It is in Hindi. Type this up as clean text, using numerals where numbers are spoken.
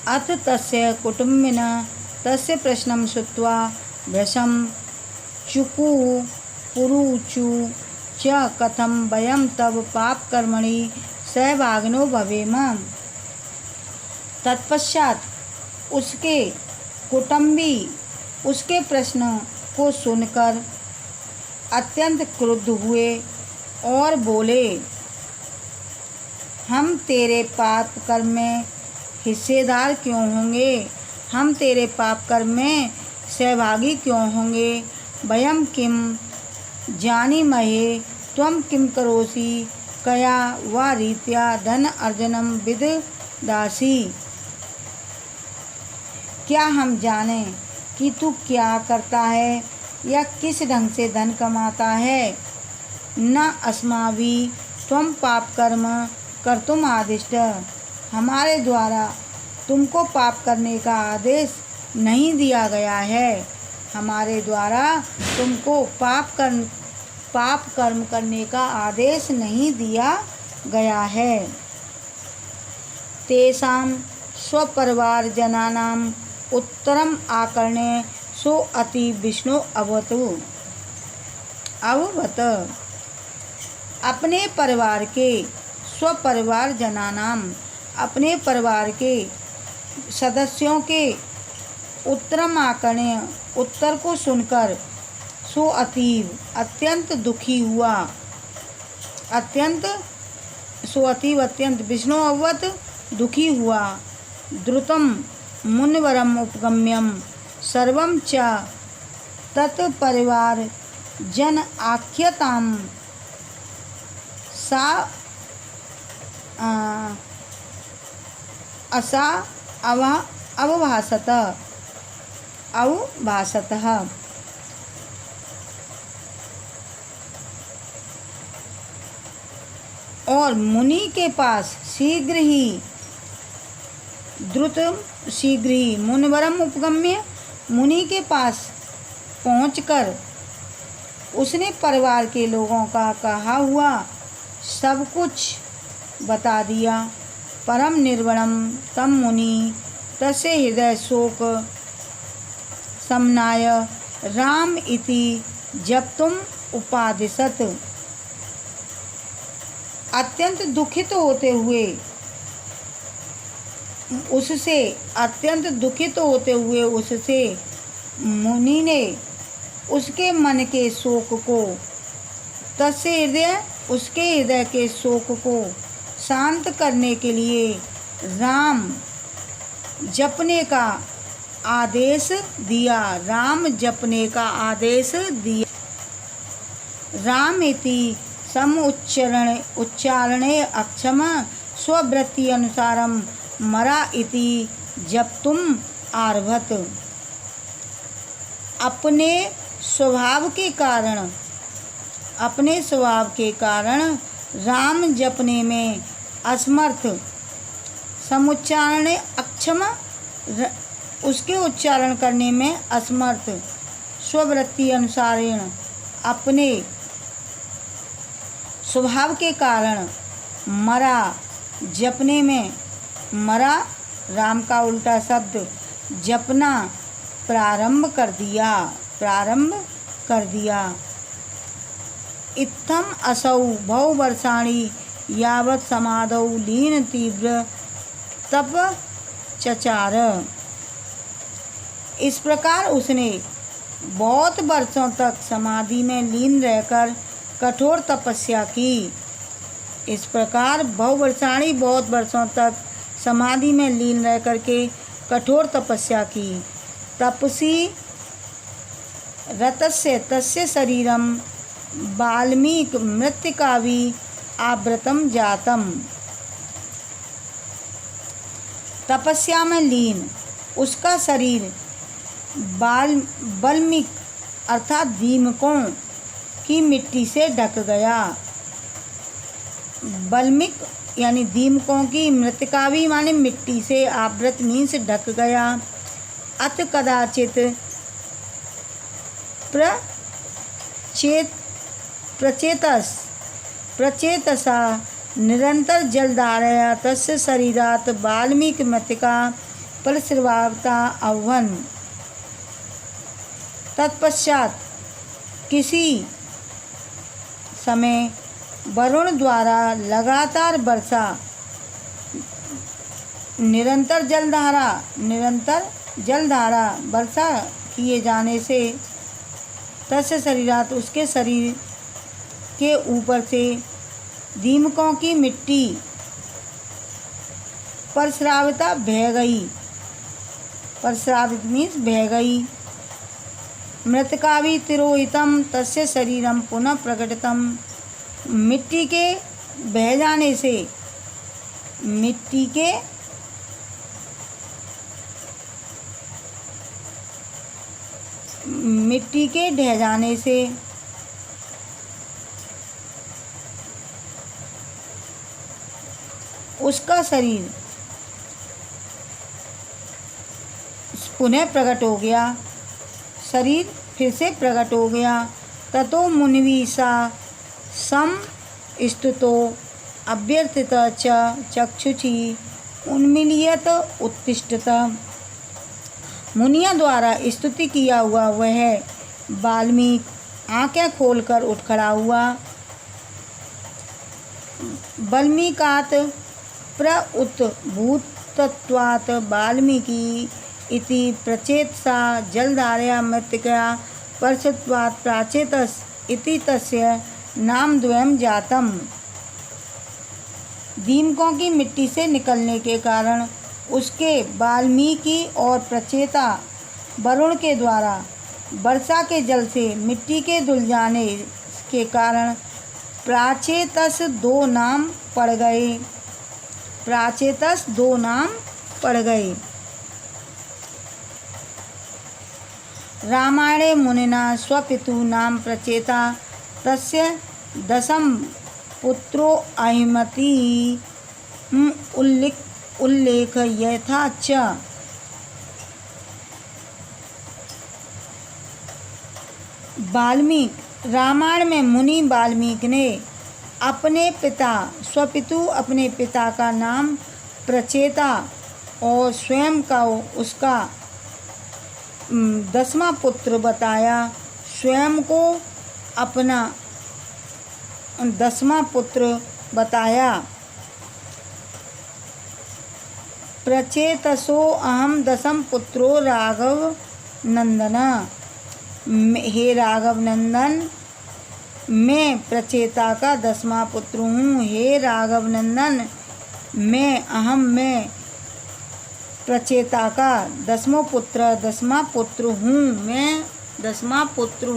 अथ तस्य कुटुम्बिनः तस्य प्रश्नं श्रुत्वा भृशं चुकुः पुरुचु च कथं वयं तव पापकर्मणि सहभागिनो भवेम। तत्पश्चात उसके कुटुंबी उसके प्रश्न को सुनकर अत्यंत क्रुद्ध हुए और बोले, हम तेरे पाप कर्म में हिस्सेदार क्यों होंगे? हम तेरे पाप कर्म में सहभागी क्यों होंगे? वयं किं जानीमहे त्वं किं करोसि, कया वा रीत्या धन अर्जनम विदधासि। क्या हम जानें कि तू क्या करता है या किस ढंग से धन कमाता है? न अस्माभिः त्वं पाप कर्म कर्तुम आदिष्ट। हमारे द्वारा तुमको पाप करने का आदेश नहीं दिया गया है। हमारे द्वारा तुमको पाप कर्म करने का आदेश नहीं दिया गया है। तेषां स्वपरिवार जनानाम् उत्तरम आकर्ण्य सो अति विष्णु अवत। अपने परिवार के स्वपरिवार जनानाम अपने परिवार के सदस्यों के उत्तरम आकर्ण्य उत्तर को सुनकर सो अतीव अत्यंत दुखी हुआ। अत्यंत विष्णु अवत दुखी हुआ। द्रुतम मुनिवरम उपगम्यम सर्वं च तत्परिवार जन आख्यताम सा असा अवभासतः। और मुनि के पास शीघ्र ही मुनिवरम उपगम्य मुनि के पास पहुंचकर उसने परिवार के लोगों का कहा हुआ सब कुछ बता दिया। परम निर्वणम तम मुनि तस्य हृदय शोक समनाय राम इति जप्तुम उपादिशत। अत्यंत दुखित होते हुए उससे मुनि ने उसके मन के शोक को उसके हृदय के शोक को शांत करने के लिए राम जपने का आदेश दिया। राम इति सम उच्चारणे अक्षम स्ववृत्ति अनुसारम मरा इति जप्तुम आरभत। अपने स्वभाव के कारण राम जपने में असमर्थ, समुच्चारणे अक्षम उसके उच्चारण करने में असमर्थ, स्ववृत्ति अनुसारेण अपने स्वभाव के कारण मरा जपने में मरा राम का उल्टा शब्द जपना प्रारंभ कर दिया। इत्थम असौ बहुवर्षाणि यावत् समाधौ लीन तीव्र तप चचार। इस प्रकार उसने बहुत वर्षों तक समाधि में लीन रहकर कठोर तपस्या की। इस प्रकार बहुवर्षाणि बहुत वर्षों तक समाधि में लीन रह करके कठोर तपस्या की। तपसी रतस्य तस्य शरीरम वाल्मीकि मृत्तिकावि आवृतम जातम। तपस्या में लीन उसका शरीर वाल्मीकि अर्थात दीमकों की मिट्टी से ढक गया। वाल्मीकि यानी दीमकों की मृत्तिकावि माने मिट्टी से, आवृत मीन्स ढक गया। अत कदाचित प्रचेतसा निरंतर जलधारया तस्य शरीरात् वाल्मीकि मृत्तिका परश्रावता अवन। तत्पश्चात किसी समय वरुण द्वारा लगातार वर्षा, निरंतर जलधारा वर्षा किए जाने से तस्य शरीरात उसके शरीर के ऊपर से दीमकों की मिट्टी परश्राविता बह गई। परश्रावित मीन्स बह गई। मृतकावि तिरोहितम तस्य शरीरम पुनः प्रकटितम। मिट्टी के बह जाने से, मिट्टी के ढह जाने से उसका शरीर पुनः प्रकट हो गया, शरीर फिर से प्रकट हो गया। ततो मुनिवीसा सम स्तुतो अभ्यर्थित चक्षुषी उन्मीलियत उत्तिष्ठत। मुनियों द्वारा स्तुति किया हुआ वह वाल्मीकि आंखें खोलकर उठ खड़ा हुआ। वाल्मीकात प्रउतभूतत्वात् वाल्मीकि इति प्रचेतसा जलधारया मृत्तिका परशत्वात् प्राचेतस इति तस्य नामद्वयं जातम्। दीमकों की मिट्टी से निकलने के कारण उसके वाल्मीकि और प्रचेता वरुण के द्वारा वर्षा के जल से मिट्टी के धुल जाने के कारण प्राचेतस दो नाम पड़ गए। प्राचेतस दो नाम पड़ गए। रामायणे मुनिना स्वपितु नाम प्रचेता तस्य दशम पुत्रो अहिमति उल्लेख यथा च। वाल्मीकि रामायण में मुनि वाल्मीकि ने अपने पिता स्वपितु अपने पिता का नाम प्रचेता और स्वयं का उसका 10वां पुत्र बताया। स्वयं को अपना 10वां पुत्र बताया। प्रचेतसो अहम 10म पुत्रो राघव नंदन। हे राघव नंदन, मैं प्रचेता का 10वां पुत्र हूँ। हे राघव नंदन, मैं प्रचेता का 10वां पुत्र हूँ। मैं 10वां पुत्र हूँ।